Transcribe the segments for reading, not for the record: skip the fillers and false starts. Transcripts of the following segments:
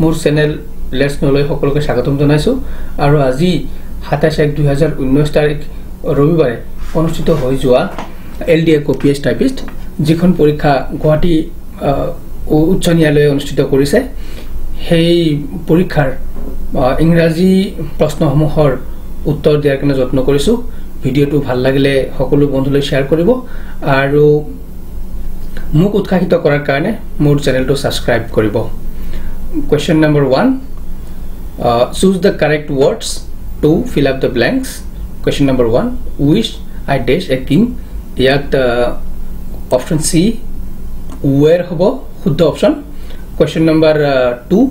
মোৰ channel let's নলৈ সকলোকে স্বাগতম জনাইছো আৰু আজি 27/1/2019 তাৰিখ ৰবিবাৰে অনুষ্ঠিত হৈ যোৱা এলডিএ কপিএছ টাইপিষ্ট যিখন পৰীক্ষা গুৱাহাটী উচ্চ ন্যায়ালয়ে অনুষ্ঠিত কৰিছে সেই পৰীক্ষাৰ ইংৰাজী প্ৰশ্নসমূহৰ উত্তৰ দিয়াৰ কাৰণে যত্ন কৰিছো ভিডিওটো ভাল লাগিলে সকলো বন্ধুলৈ শেয়াৰ কৰিব আৰু মোক উৎসাহিত কৰাৰ কাৰণে মোৰ চেনেলটো সাবস্ক্ৰাইব কৰিব Question number 1 choose the correct words to fill up the blanks Question number 1 wish I dash a king yat option C where hobo শুদ্ধ option Question number 2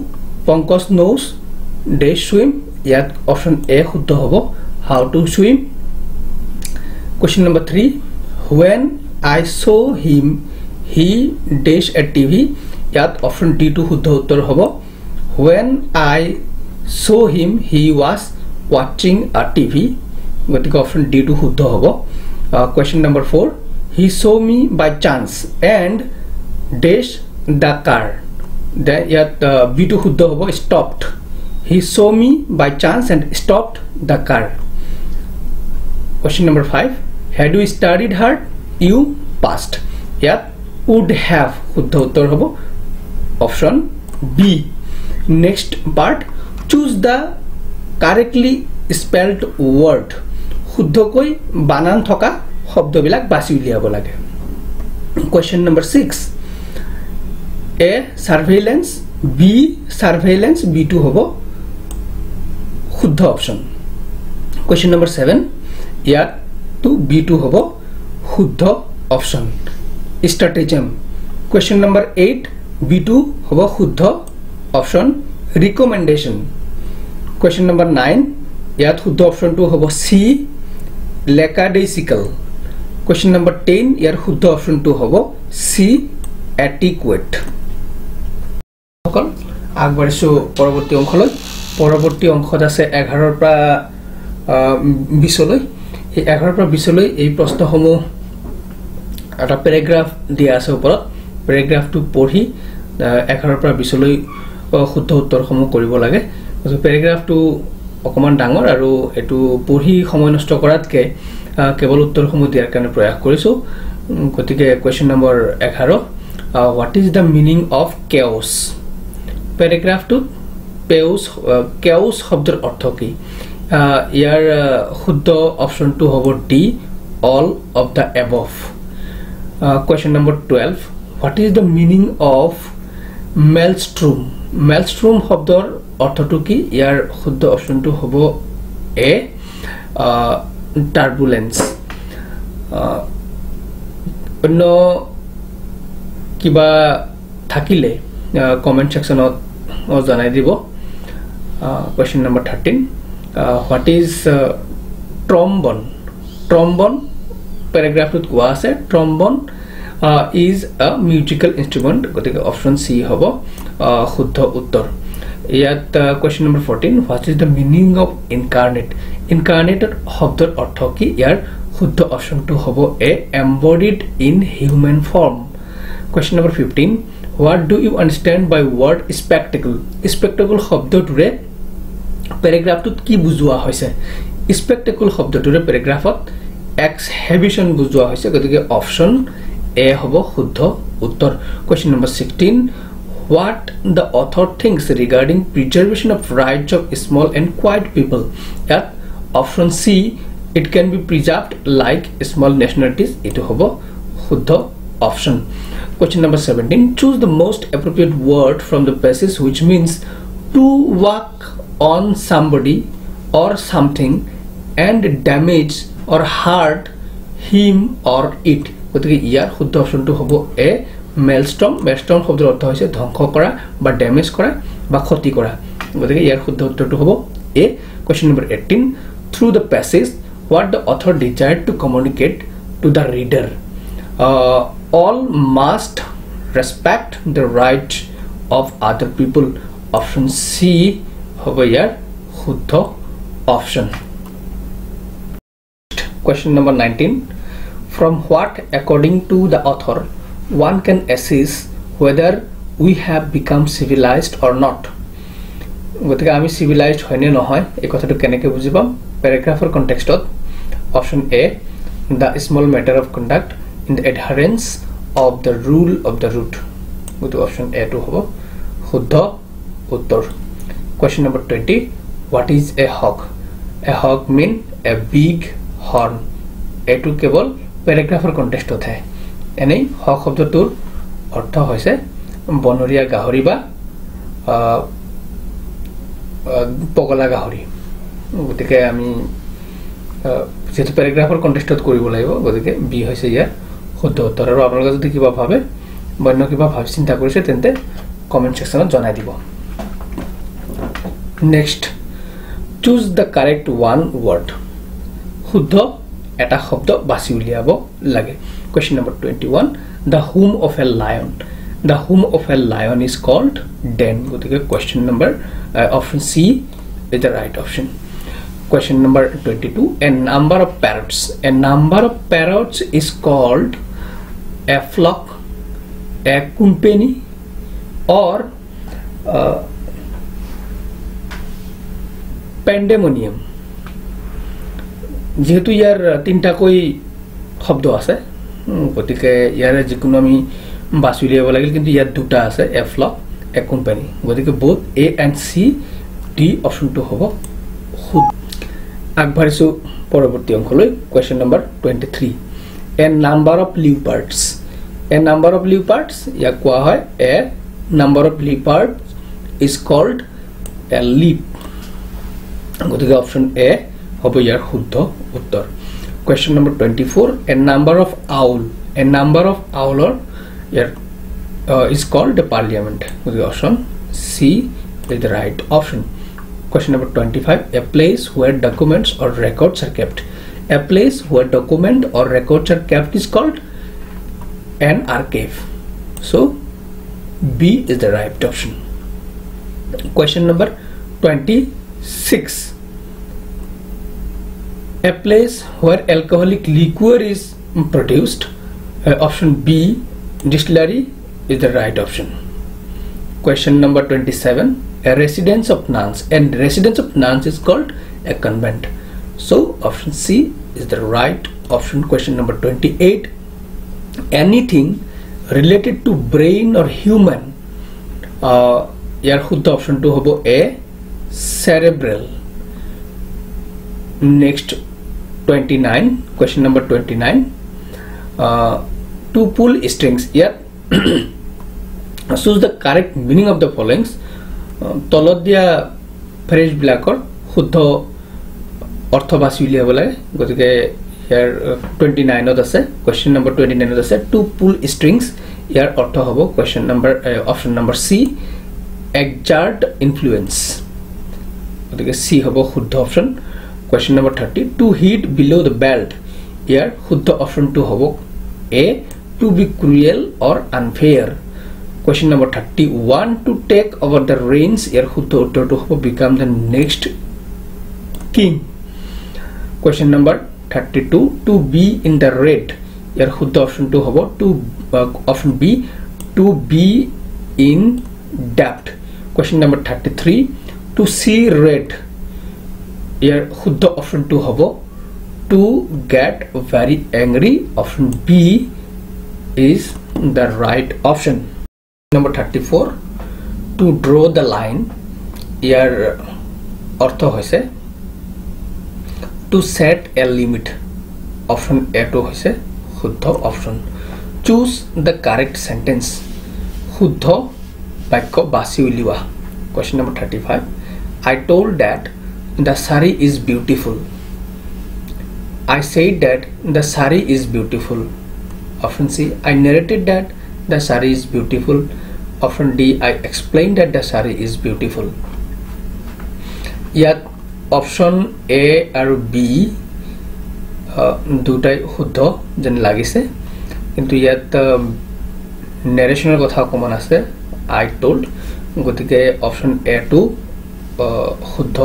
Pankaj knows dash swim yat option A শুদ্ধ hobo how to swim Question number 3 when I saw him he dash a TV yat option D to শুদ্ধ উত্তৰ হ'ব when I saw him he was watching a TV গতিকে option D to শুদ্ধ হ'ব question number 4 he saw me by chance and dash the car yat B to শুদ্ধ হ'ব stopped he saw me by chance and stopped the car question number 5 had you studied hard you passed yat would have শুদ্ধ উত্তৰ হ'ব option B next part choose the correctly spelled word শুদ্ধকৈ বানান থকা শব্দবিলাক বাছি উলিয়াব লাগে question number 6 A surveillance B surveillance B2 হ'ব শুদ্ধ option question number 7 ইয়াত to B2 হ'ব শুদ্ধ option stratagem question number 8 B2 hobo shuddha option recommendation question number 9 yat shuddha option 2 hobo C lackadaisical question number 10 yar shuddha option 2 hobo C adequate সকল আগবাঢ়িছো পৰৱৰ্তী অংশত আছে 11 ৰ পৰা 20 লৈ এই 11 ৰ পৰা 20 লৈ এই প্ৰশ্নসমূহ এটা প্যাৰাগ্ৰাফ দিয়া আছে ওপৰত প্যাৰাগ্ৰাফটো পঢ়ি 11 পৰা 20 লৈ শুদ্ধ উত্তৰসমূহ কৰিব লাগে প্যাৰাগ্ৰাফটো অকমান ডাঙৰ আৰু এটো পঢ়ি সময় নষ্ট কৰাতকে কেৱল উত্তৰসমূহ দিয়াৰ কাৰণে প্ৰয়াস কৰিছো গতিকে question number 11 what is the meaning of chaos প্যাৰাগ্ৰাফটো chaos শব্দৰ অৰ্থ কি ইয়াৰ শুদ্ধ অপচনটো হ'ব D all of the above question number 12 what is the meaning of maelstrom maelstrom শব্দৰ অৰ্থটো কি ইয়াৰ শুদ্ধ অপচনটো হ'ব A turbulence অন্য কিবা থাকিলে কমেন্ট সেকশনত জনাই দিব question number 13 what is trombone paragraph to কোৱা আছে trombone is a musical instrument গতিকে option C হ'ব শুদ্ধ উত্তৰ ইয়াত question number 14 what is the meaning of incarnate শব্দৰ অৰ্থ কি ইয়াৰ শুদ্ধ অপচনটো হ'ব A embodied in human form question number 15 what do you understand by word spectacle শব্দটোৰে প্যাৰাগ্ৰাফটোত কি বুজোৱা হৈছে spectacle শব্দটোৰে প্যাৰাগ্ৰাফত exhibition বুজোৱা হৈছে গতিকে অপচন A হ'ব শুদ্ধ উত্তৰ question number 16 what the author thinks regarding preservation of rights of small and quiet people at option C it can be preserved like small nationalities itu hobo shuddha option question number 17 choose the most appropriate word from the passage which means to work on somebody or something and damage or hurt him or it গতিকে ইয়াৰ শুদ্ধ অপচনটো হ'ব A maelstrom শব্দৰ অৰ্থ হৈছে ধ্বংস কৰা বা ড্যামেজ কৰা বা ক্ষতি কৰা গতিকে ইয়াৰ শুদ্ধ উত্তৰটো হ'ব A question number 18 through the passage what the author desired to communicate to the reader all must respect the right of other people option C হ'ব ইয়াৰ শুদ্ধ option question number 19 from what according to the author one can assess whether we have become civilized or not গতিকে আমি civilised হয়নে নহয় এই কথাটো কেনেকৈ বুজি পাম প্যাৰাগ্ৰাফৰ কনটেক্সটত option A the small matter of conduct in the adherence of the rule of the root গতিকে অপশন এ টু হ'ব শুদ্ধ উত্তৰ question number 20 what is a hog mean a big horn এটু কেৱল প্যাৰাগ্ৰাফৰ কনটেক্সটত হে এনে হগ শব্দটোৰ অৰ্থ হৈছে বনৰীয়া গাহৰি বা পগলা গাহৰি গতিকে আমি যেটো প্যাৰাগ্ৰাফৰ কনটেক্সটত কৰিব লাগিব গতিকে বি হৈছে ইয়াৰ শুদ্ধ উত্তৰ আৰু আপোনালোকে যদি কিবা ভাবে বন্য কিবা ভাবি চিন্তা কৰিছে তেন্তে কমেন্ট সেকশনত জনাই দিব next choose the correct one word শুদ্ধ এটা শব্দ বাছি উলিয়াব লাগে question number 21 the home of a lion is called den গতিকে question number option C is the right option question number 22 a number of parrots is called a flock a company or pandemonium যেহেতু ইয়াৰ তিনটা কই শব্দ আছে গতিকে ইয়াৰ যিকোনো আমি বাছি উলিয়াব লাগিল কিন্তু ইয়াত দুটা আছে এ ফ্লক এ কোম্পানী গতিকে both A and C D অপশনটো হ'ব শুদ্ধ আগবাঢ়িছো পৰৱৰ্তী অংকলৈ question number 23 a number of leopards ইয়াক কোৱা হয় a number of leopards is called a leap গতিকে অপশন এ হ'ব ইয়াৰ শুদ্ধ উত্তৰ question number 24 a number of owl is called the parliament gotike option C is the right option question number 25 a place where documents or records are kept is called an archive so B is the right option question number 26 a place where alcoholic liquor is produced option B distillery is the right option question number 27 a residence of nuns is called a convent so option C is the right option question number 28 anything related to brain or human yar শুদ্ধ option to hobo A cerebral next 29 question number 29 to pull strings here choose the correct meaning of the following তলত দিয়া phrase বিলাকৰ শুদ্ধ অৰ্থ বাছি উলিয়াব লাগে গতিকে ইয়াৰ 29 ত আছে question number 29 ত আছে to pull strings ইয়াৰ অৰ্থ হ'ব question number option number C exert influence গতিকে C হ'ব শুদ্ধ option question number 30 to hit below the belt here শুদ্ধ option to hobo A to be cruel or unfair question number 31 to take over the reins here শুদ্ধ উত্তৰ to hobo become the next king question number 32 to be in the red here শুদ্ধ option to hobo to option B to be in debt question number 33 to see red here শুদ্ধ option 2 hobo to get very angry option B is the right option number 34 to draw the line here ortho hoise to set a limit option A to hoise শুদ্ধ option choose the correct sentence শুদ্ধ বাক্য বাছি উলিওয়া question number 35 I told that the sari is beautiful I said that the sari is beautiful option C I narrated that the sari is beautiful option D I explained that the sari is beautiful yat option A and B দুটাই শুদ্ধ যেন লাগিছে কিন্তু ইয়াত narrationৰ কথা common আছে I told গতিকে option A to শুদ্ধ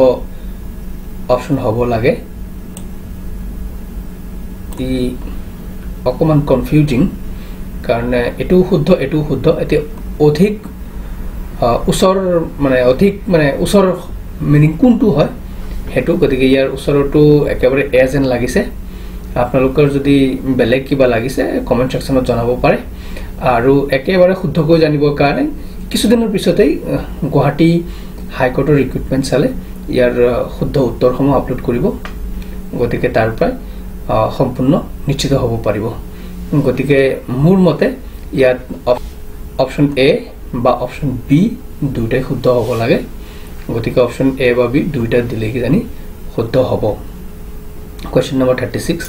option hobo lage ই অকমান কনফিউজিং কারণ এটু শুদ্ধ ete অধিক ওচৰ মানে অধিক মানে ওচৰ মিনিং কোনটো হয় হেতু গতিকে ইয়াৰ ওচৰটো একেবাৰে এ যেন লাগিছে আপোনালোকৰ যদি বেলেগ কিবা লাগিছে কমেন্ট সেকশনত জনাব পাৰে আৰু একেবাৰে শুদ্ধকৈ জানিবৰ কাৰণে কিছুদিনৰ পিছতেই গুৱাহাটী হাইকোৰ্টৰ ৰিক্ৰুটমেন্ট চালে ইয়াৰ শুদ্ধ উত্তৰসমূহ আপলোড কৰিব গতিকে তাৰ পৰা সম্পূৰ্ণ নিশ্চিত হ'ব পাৰিব গতিকে মোৰ মতে ইয়াত অপচন এ বা অপচন বি দুটাই শুদ্ধ হ'ব লাগে গতিকে অপচন এ বা বি দুইটা দিলে কি জানি শুদ্ধ হ'ব question number 36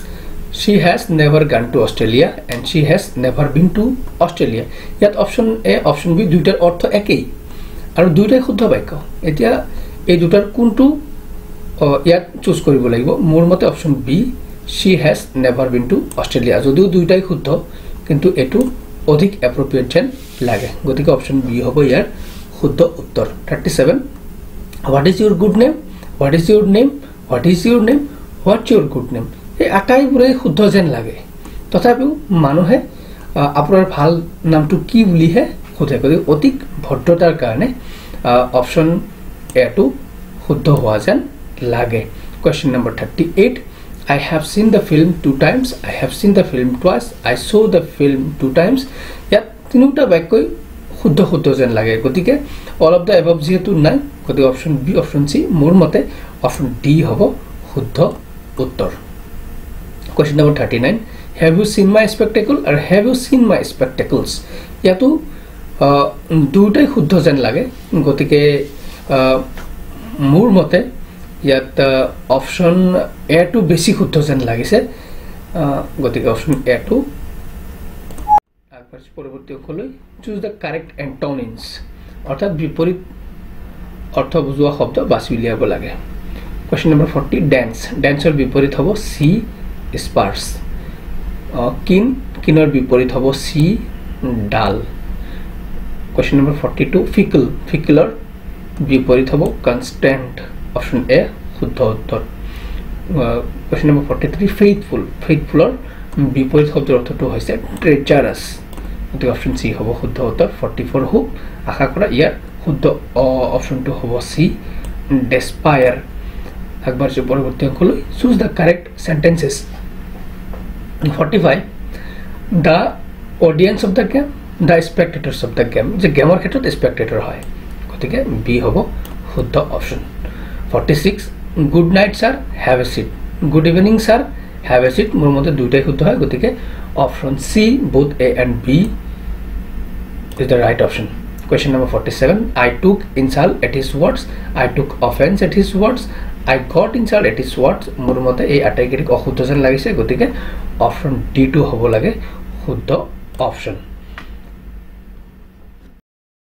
she has never gone to Australia and she has never been to Australia ইয়াত অপচন এ অপচন বি দুইটাৰ অৰ্থ একেই আৰু দুইটাই শুদ্ধ বাক্য এতিয়া এই দুটাৰ কোনটো ইয়াত চুজ কৰিব লাগিব মোৰ মতে option B she has never been to Australia যদিও দুইটাই শুদ্ধ কিন্তু এটো অধিক এপ্ৰোপ্ৰিয়েট যেন লাগে গতিকে অপচন বি হ'ব ইয়াৰ শুদ্ধ উত্তৰ 37 what is your good name what is your name what is your name what's your good name এই আটাইবোৰে শুদ্ধ যেন লাগে তথাপিও মানুহে আপোনাৰ ভাল নামটো কি বুলিহে সোধে গতিকে অধিক ভদ্ৰতাৰ কাৰণে অপচন এটো শুদ্ধ হোৱা যেন লাগে question number 38 I have seen the film 2 times I have seen the film twice I saw the film 2 times ইয়াত তিনিটা বাক্যই শুদ্ধ শুদ্ধ যেন লাগে গতিকে all of the above যেহেতু নাই গতিকে অপচন বি অপচন সি মোৰ মতে অপচন ডি হ'ব শুদ্ধ উত্তৰ question number 39 have you seen my spectacle or have you seen my spectacles ইয়াতো দুটাই শুদ্ধ যেন লাগে গতিকে মোৰ মতে ইয়াত অপচন এ টু বেছি শুদ্ধ যেন লাগিছে গতিকে অপচন এ টু আগবাঢ়ি পৰৱৰ্তী অংশলৈ চুজ দ্য কাৰেক্ট এন্টনিমছ অৰ্থাৎ বিপৰীত অৰ্থ বুজোৱা শব্দ বাছি উলিয়াব লাগে question number 40 dance danceৰ বিপৰীত হ'ব সি স্পাৰ্স কিনৰ বিপৰীত হ'ব সি ডাল question number 42 fickleৰ বিপৰীত হ'ব constant option A শুদ্ধ উত্তৰ question number 43 faithfulৰ বিপৰীত শব্দৰ অৰ্থটো হৈছে treacherous গতিকে অপচন সি হ'ব শুদ্ধ উত্তৰ 44 হোপ আশা কৰা ইয়াৰ শুদ্ধ অপচনটো হ'ব সি despair আগবাঢ়ি পৰৱৰ্তী অংশলৈ choose the correct sentences 45 the audience of the game the spectators of the game যে গেমৰ ক্ষেত্ৰত স্পেক্টেটৰ হয় গতিকে বি হ'ব শুদ্ধ option 46 good night sir have a seat good evening sir have a seat মোৰ মতে দুইটাই শুদ্ধ হয় গতিকে option C both A and B is the right option question number 47 I took insult at his words I took offense at his words I got insult at his words মোৰ মতে এই আটাইকেইটা অশুদ্ধ যেন লাগিছে গতিকে অপচন ডি টু হ'ব লাগে শুদ্ধ অপচন